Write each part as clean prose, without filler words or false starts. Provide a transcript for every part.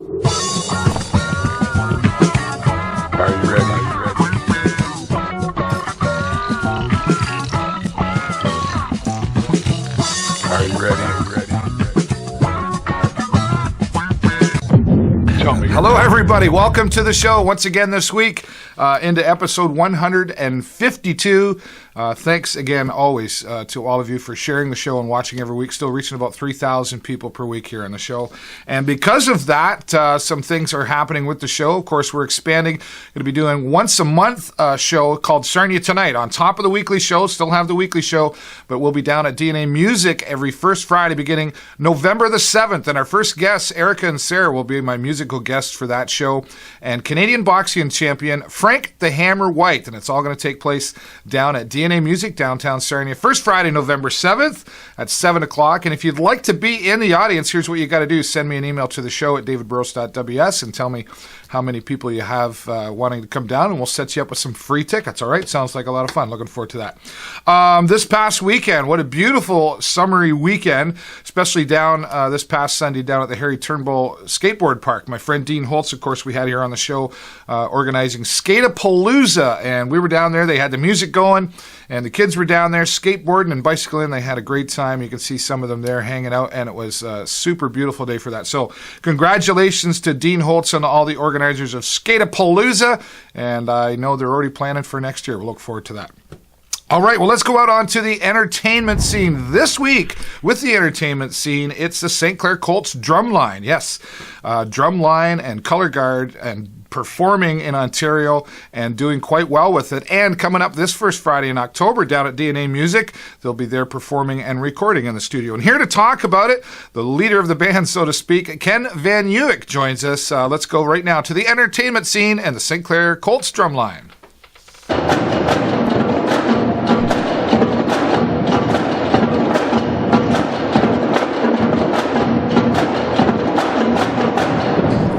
Are you ready? Are you ready? Hello, everybody. Welcome to the show once again this week, into episode 152. Thanks again, always, to all of you for sharing the show and watching every week. Still reaching about 3,000 people per week here on the show. And because of that, some things are happening with the show. Of course, we're expanding. Going to be doing once a month show called Sarnia Tonight. On top of the weekly show, still have the weekly show, but we'll be down at DNA Music every first Friday beginning November the 7th. And our first guests, Erica and Sarah, will be my musical guests for that show. And Canadian boxing champion Frank the Hammer White. And it's all going to take place down at DNA Music, downtown Sarnia, first Friday, November 7th at 7 o'clock. And if you'd like to be in the audience, here's what you got to do. Send me an email to the show at davidburrows.ws and tell me how many people you have wanting to come down, and we'll set you up with some free tickets, all right? Sounds like a lot of fun. Looking forward to that. This past weekend, what a beautiful summery weekend, especially down this past Sunday down at the Harry Turnbull Skateboard Park. My friend Dean Holtz, of course, we had here on the show organizing Skatapalooza, and we were down there. They had the music going, and the kids were down there skateboarding and bicycling. They had a great time. You can see some of them there hanging out, and it was a super beautiful day for that. So congratulations to Dean Holtz and all the organizers of Skatapalooza, and I know they're already planning for next year. We'll look forward to that. All right, well, let's go out onto the entertainment scene this week. With the entertainment scene, it's the St. Clair Colts Drumline. Yes, Drumline and Color Guard and performing in Ontario and doing quite well with it. And coming up this first Friday in October down at DNA Music, they'll be there performing and recording in the studio. And here to talk about it, the leader of the band, so to speak, Ken Van Nieuwijk joins us. Let's go right now to the entertainment scene and the St. Clair Colts Drumline.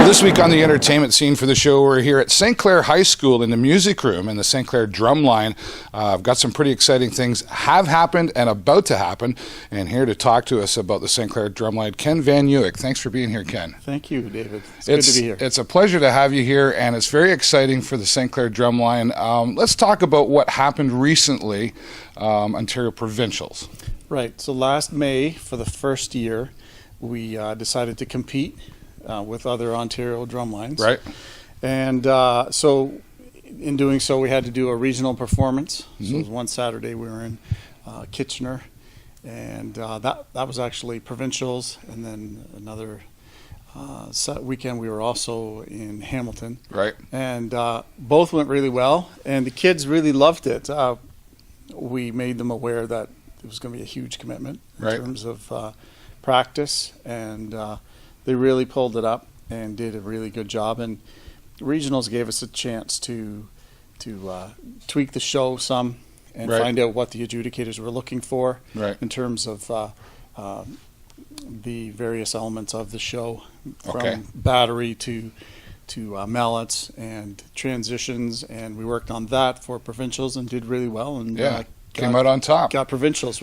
This week on the entertainment scene for the show, we're here at St. Clair High School in the music room in the St. Clair Drumline. I've got some pretty exciting things have happened and about to happen. And here to talk to us about the St. Clair Drumline, Ken Van Nieuwijk. Thanks for being here, Ken. Thank you, David. It's good to be here. It's a pleasure to have you here, and it's very exciting for the St. Clair Drumline. Let's talk about what happened recently, Ontario Provincials. Right. So last May, for the first year, we decided to compete with other Ontario drumlines. Right. And so in doing so, we had to do a regional performance. Mm-hmm. So it was one Saturday we were in Kitchener, and that was actually provincials. And then another weekend we were also in Hamilton. Right. And both went really well, and the kids really loved it. We made them aware that it was going to be a huge commitment in terms of practice, and they really pulled it up and did a really good job. And regionals gave us a chance to tweak the show some and find out what the adjudicators were looking for in terms of the various elements of the show, from battery to mallets and transitions. And we worked on that for provincials and did really well. And came out on top. Got provincials.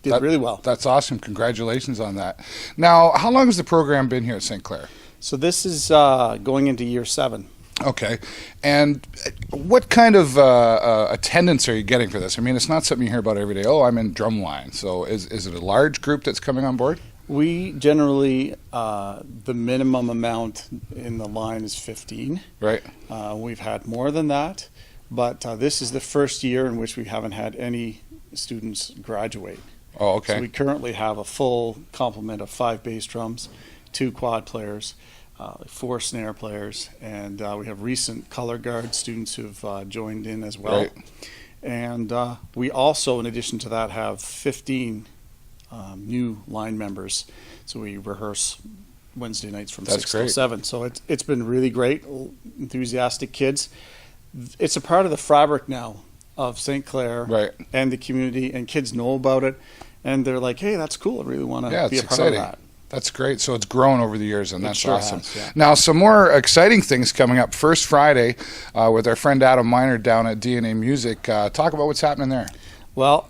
Did really well. That's awesome. Congratulations on that. Now, how long has the program been here at St. Clair? So this is going into year 7. Okay. And what kind of attendance are you getting for this? I mean, it's not something you hear about every day. Oh, I'm in Drumline. So is it a large group that's coming on board? We generally, the minimum amount in the line is 15. Right. We've had more than that, but this is the first year in which we haven't had any students graduate. Oh, okay. So we currently have a full complement of 5 bass drums, 2 quad players, 4 snare players, and we have recent color guard students who've joined in as well. Right. And we also, in addition to that, have 15 new line members. So we rehearse Wednesday nights from 6 to 7. So it's been really great, enthusiastic kids. It's a part of the fabric now of St. Clair and the community, and kids know about it, and they're like, hey, that's cool, I really want to be a part of that. That's great. So it's grown over the years, and that's awesome. Has, yeah. Now, some more exciting things coming up. First Friday with our friend Adam Miner down at DNA Music. Talk about what's happening there. Well,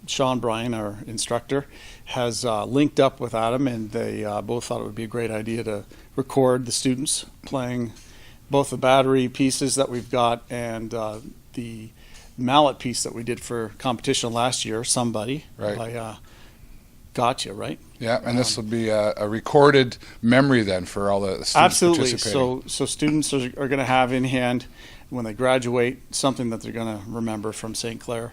Sean Bryan, our instructor, has linked up with Adam, and they both thought it would be a great idea to record the students playing both the battery pieces that we've got and the mallet piece that we did for competition last year, Somebody, Right. by Gotcha, right? Yeah, and this will be a recorded memory then for all the students Absolutely. participating. So students are going to have in hand, when they graduate, something that they're going to remember from St. Clair.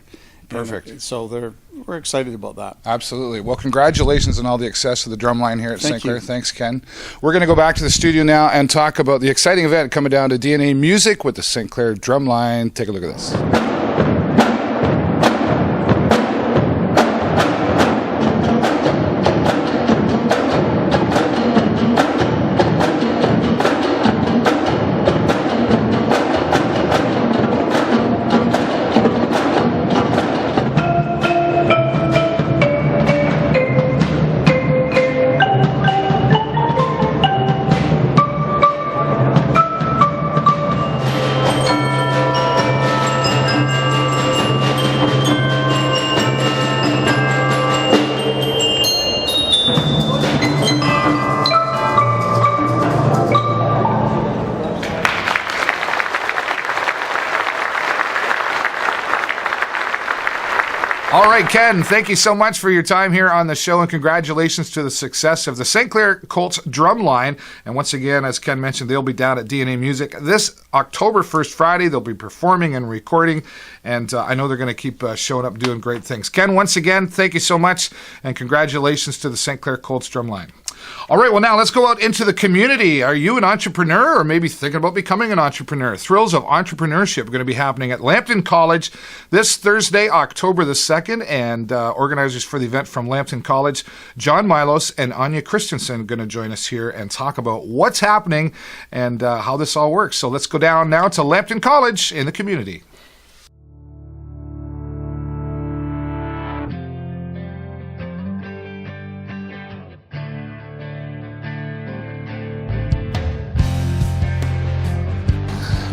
Perfect. And so we're excited about that. Absolutely. Well, congratulations on all the success of the drumline here at Thank St. Clair. you. Thanks, Ken. We're going to go back to the studio now and talk about the exciting event coming down to DNA Music with the St. Clair Drumline. Take a look at this. All right, Ken, thank you so much for your time here on the show, and congratulations to the success of the St. Clair Colts Drumline. And once again, as Ken mentioned, they'll be down at DNA Music this October 1st, Friday. They'll be performing and recording, and I know they're going to keep showing up doing great things. Ken, once again, thank you so much, and congratulations to the St. Clair Colts Drumline. All right, well, now let's go out into the community. Are you an entrepreneur or maybe thinking about becoming an entrepreneur? Thrills of Entrepreneurship are going to be happening at Lambton College this Thursday, October the 2nd, and organizers for the event from Lambton College, John Milos and Anya Christensen, are going to join us here and talk about what's happening and how this all works. So let's go down now to Lambton College in the community.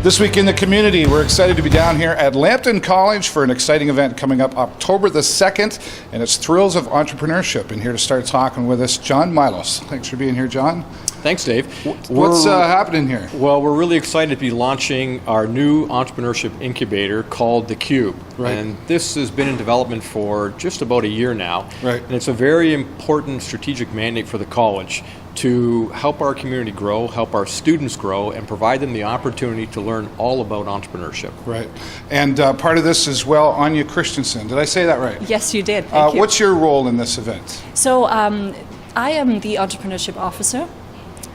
This week in the community, we're excited to be down here at Lambton College for an exciting event coming up October the 2nd, and it's Thrills of Entrepreneurship. And here to start talking with us, John Milos. Thanks for being here, John. Thanks, Dave. What's happening here? Well, we're really excited to be launching our new entrepreneurship incubator called The Cube. Right. And this has been in development for just about a year now. Right. And it's a very important strategic mandate for the college to help our community grow, help our students grow, and provide them the opportunity to learn all about entrepreneurship. Right. And part of this as well, Anya Christensen. Did I say that right? Yes, you did. Thank you. What's your role in this event? So I am the entrepreneurship officer.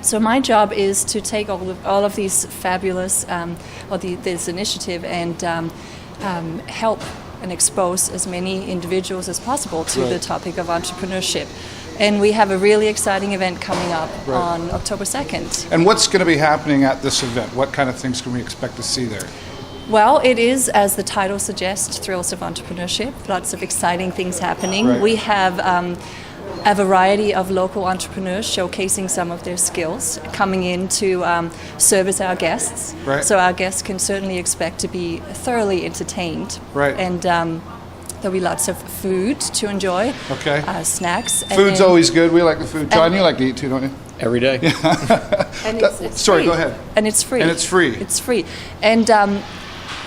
So my job is to take all of these fabulous, this initiative and help and expose as many individuals as possible to the topic of entrepreneurship. And we have a really exciting event coming up on October 2nd. And what's going to be happening at this event? What kind of things can we expect to see there? Well, it is, as the title suggests, Thrills of Entrepreneurship. Lots of exciting things happening. Right. We have a variety of local entrepreneurs showcasing some of their skills, coming in to service our guests. Right. So our guests can certainly expect to be thoroughly entertained. Right. And there'll be lots of food to enjoy. Okay. Snacks. And Food's then- always good. We like the food. John, you like to eat too, don't you? Every day. And it's Sorry, free. go ahead. And it's free. And it's free. It's free. And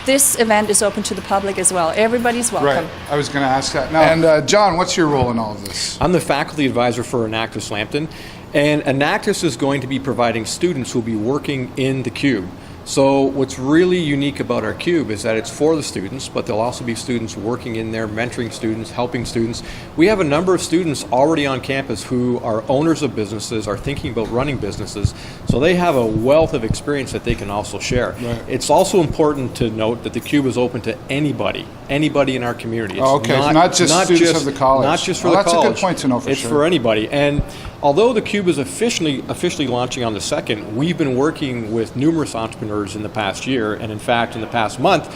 this event is open to the public as well. Everybody's welcome. Right. I was going to ask that. Now, and John, what's your role in all of this? I'm the faculty advisor for Enactus Lambton, and Enactus is going to be providing students who will be working in the Cube. So what's really unique about our Cube is that it's for the students, but there'll also be students working in there, mentoring students, helping students. We have a number of students already on campus who are owners of businesses, are thinking about running businesses, so they have a wealth of experience that they can also share. Right. It's also important to note that the Cube is open to anybody in our community. It's Okay, not just students of the college. Not just for Well, the that's a college. good point to know for It's sure. for anybody. And although the Cube is officially launching on the 2nd, we've been working with numerous entrepreneurs in the past year, and in fact in the past month,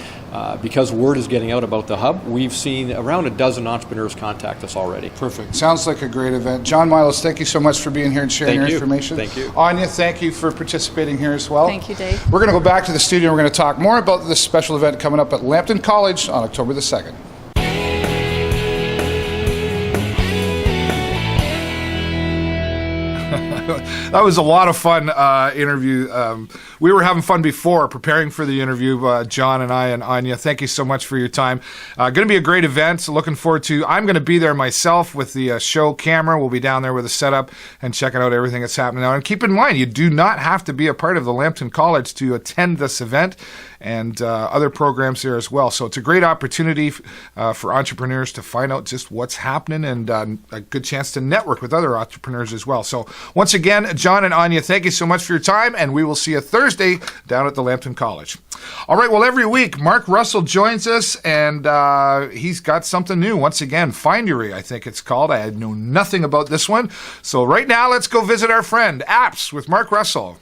because word is getting out about the hub, we've seen around a dozen entrepreneurs contact us already. Perfect. Sounds like a great event. John Milos, thank you so much for being here and sharing Thank your you. information. Thank you. Anya, thank you for participating here as well. Thank you, Dave. We're going to go back to the studio and we're going to talk more about this special event coming up at Lambton College on October the 2nd. That was a lot of fun interview. We were having fun before preparing for the interview, John and I and Anya. Thank you so much for your time. Going to be a great event. So looking forward to. I'm going to be there myself with the show camera. We'll be down there with a setup and checking out everything that's happening now. And keep in mind, you do not have to be a part of the Lambton College to attend this event, and other programs there as well. So it's a great opportunity for entrepreneurs to find out just what's happening, and a good chance to network with other entrepreneurs as well. So once again, John and Anya, thank you so much for your time, and we will see you Thursday down at the Lambton College. All right, well, every week, Mark Russell joins us, and he's got something new. Once again, Findery, I think it's called. I know nothing about this one. So right now, let's go visit our friend, Apps with Mark Russell.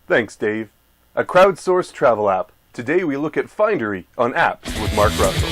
Thanks, Dave. A crowdsourced travel app. Today we look at Findery on Apps with Mark Russell.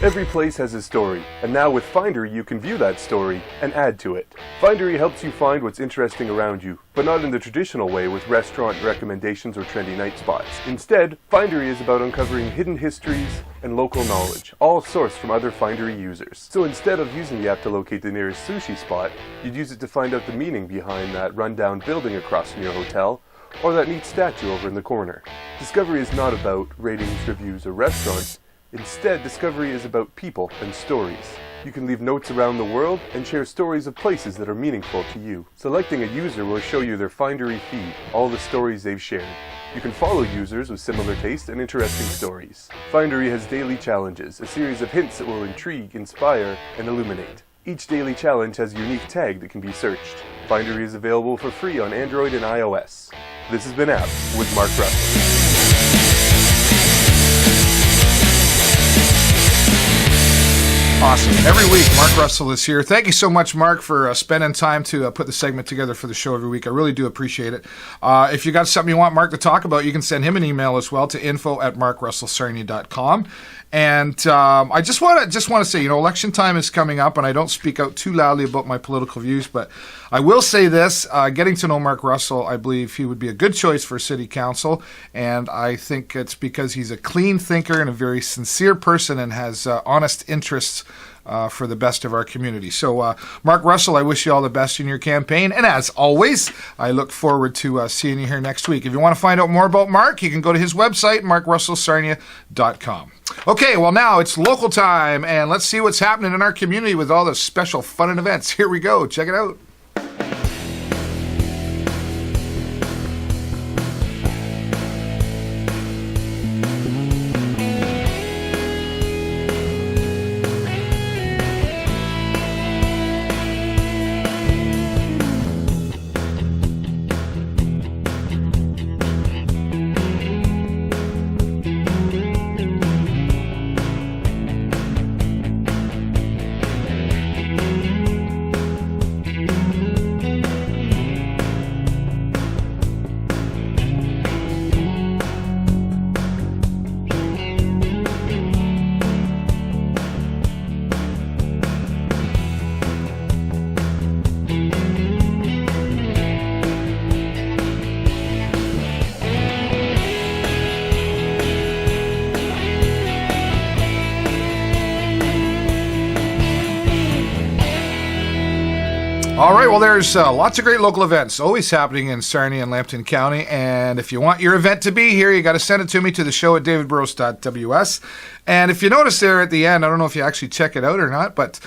Every place has a story, and now with Findery you can view that story and add to it. Findery helps you find what's interesting around you, but not in the traditional way with restaurant recommendations or trendy night spots. Instead, Findery is about uncovering hidden histories and local knowledge, all sourced from other Findery users. So instead of using the app to locate the nearest sushi spot, you'd use it to find out the meaning behind that rundown building across from your hotel, or that neat statue over in the corner. Discovery is not about ratings, reviews, or restaurants. Instead, Discovery is about people and stories. You can leave notes around the world and share stories of places that are meaningful to you. Selecting a user will show you their Findery feed, all the stories they've shared. You can follow users with similar taste and interesting stories. Findery has daily challenges, a series of hints that will intrigue, inspire, and illuminate. Each daily challenge has a unique tag that can be searched. Findery is available for free on Android and iOS. This has been Apps with Mark Russell. Awesome. Every week, Mark Russell is here. Thank you so much, Mark, for spending time to put the segment together for the show every week. I really do appreciate it. If you got something you want Mark to talk about, you can send him an email as well to info@markrussellsarnia.com. And I just want to say, election time is coming up, and I don't speak out too loudly about my political views, but I will say this: getting to know Mark Russell, I believe he would be a good choice for city council, and I think it's because he's a clean thinker and a very sincere person, and has honest interests for the best of our community. So, Mark Russell, I wish you all the best in your campaign. And as always, I look forward to seeing you here next week. If you want to find out more about Mark, you can go to his website, markrussellsarnia.com. Okay, well, now it's local time, and let's see what's happening in our community with all the special fun and events. Here we go. Check it out. All right, well, there's lots of great local events always happening in Sarnia and Lambton County. And if you want your event to be here, you got to send it to me to the show at davidburrows.ws. And if you notice there at the end, I don't know if you actually check it out or not, but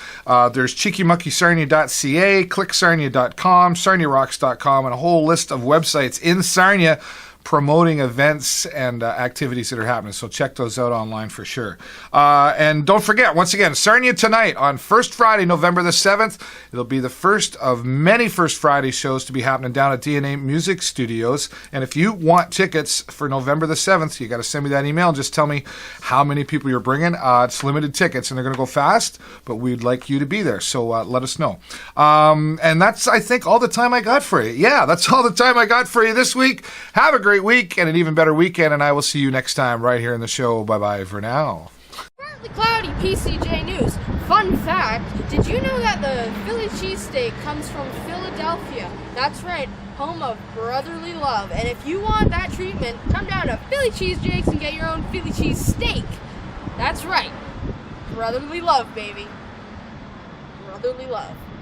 there's cheekymonkeysarnia.ca, clicksarnia.com, sarniarocks.com, and a whole list of websites in Sarnia promoting events and activities that are happening. So check those out online for sure. And don't forget, once again, Sarnia Tonight on First Friday, November the 7th. It'll be the first of many First Friday shows to be happening down at DNA Music Studios. And if you want tickets for November the 7th, you got to send me that email and just tell me how many people you're bringing. It's limited tickets, and they're going to go fast, but we'd like you to be there. So let us know. And that's, I think, all the time I got for you. Yeah, that's all the time I got for you this week. Have a great week and an even better weekend, and I will see you next time right here in the show. Bye-bye for now. Partly cloudy PCJ News. Fun fact, did you know that the Philly cheesesteak comes from Philadelphia? That's right, home of brotherly love. And if you want that treatment, come down to Philly Cheesesteaks and get your own Philly cheese steak. That's right, brotherly love, baby. brotherly love.